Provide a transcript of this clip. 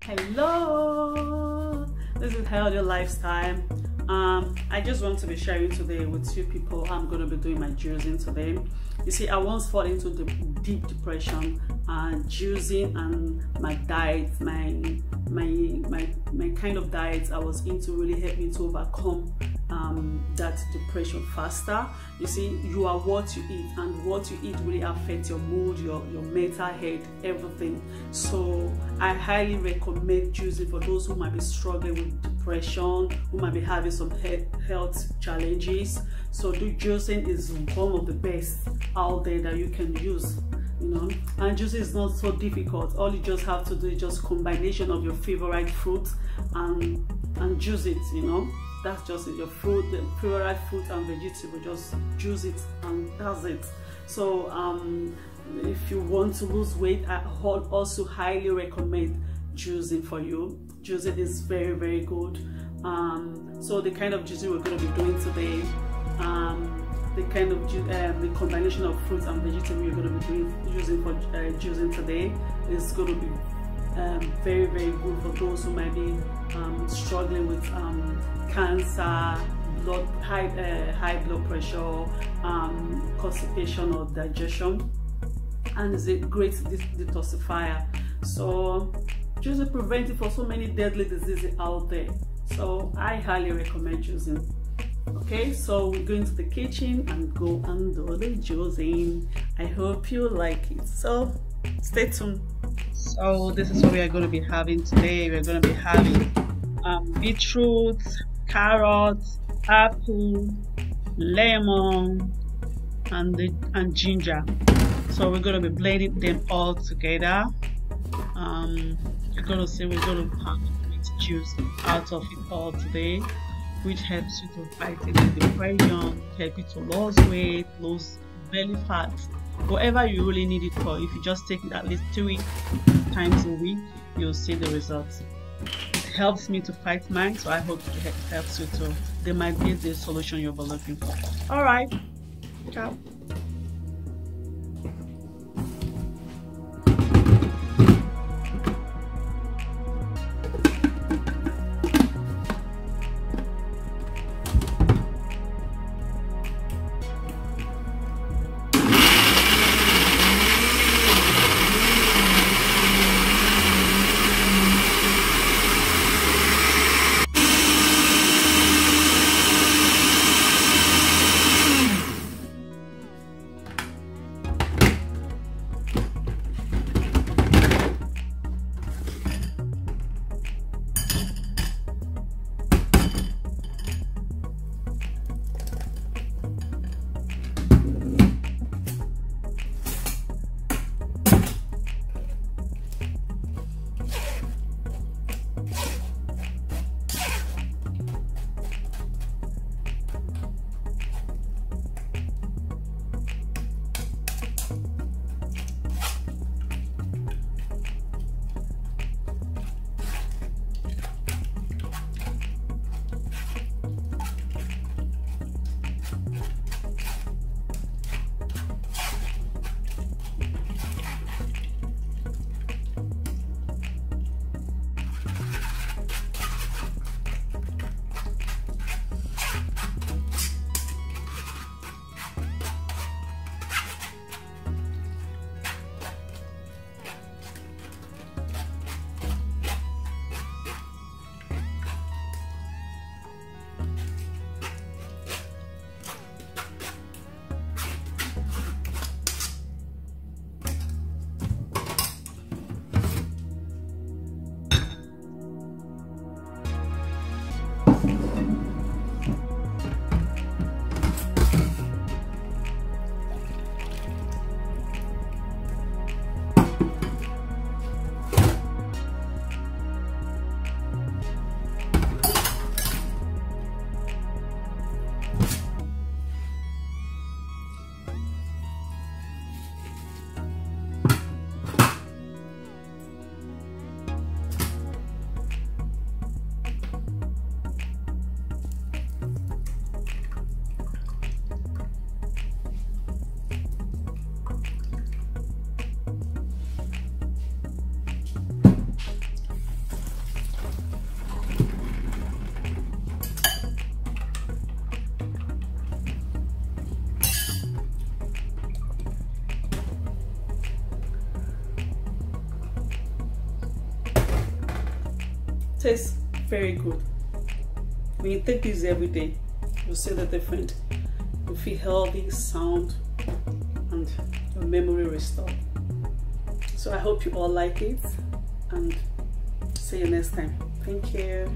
Hello, this is Healthy Lifestyle. I just want to be sharing today with two people how I'm going to be doing my juicing today. You see, I once fell into the deep depression, and juicing and my diet, my kind of diet I was into really helped me to overcome that depression faster. You see, you are what you eat, and what you eat really affects your mood, your mental health, everything. So I highly recommend juicing for those who might be struggling with depression, who might be having some health challenges. So juicing is one of the best out there that you can use, you know. And juicing is not so difficult. All you just have to do is just combination of your favorite fruit and juice it, you know. That's just it. Your fruit, the favorite fruit and vegetable, just juice it, and that's it. So if you want to lose weight, I also highly recommend juicing for you. Juicing is very, very good. So the kind of juicing we're going to be doing today, the kind of the combination of fruits and vegetables you're going to be using for juicing today is going to be very, very good for those who might be struggling with cancer, high blood pressure, constipation or digestion, and it's a great detoxifier. So just a preventive for so many deadly diseases out there. So I highly recommend juicing. Okay, so we go into the kitchen and go and do the juicing. I hope you like it, so stay tuned. So this is what we are going to be having today. We're going to be having beetroot, carrots, apple, lemon, and ginger. So we're going to be blending them all together. You're going to see we're going to have juice out of it all today, which helps you to fight against depression, help you to lose weight, lose belly fat, whatever you really need it for. If you just take it at least 3 times a week, you'll see the results. It helps me to fight mine, so I hope it helps you too. There might be the solution you'll be looking for. All right, ciao. tastes very good. When you take this every day, you'll see the difference. You feel healthy, sound, and your memory restored. So I hope you all like it, and see you next time. Thank you.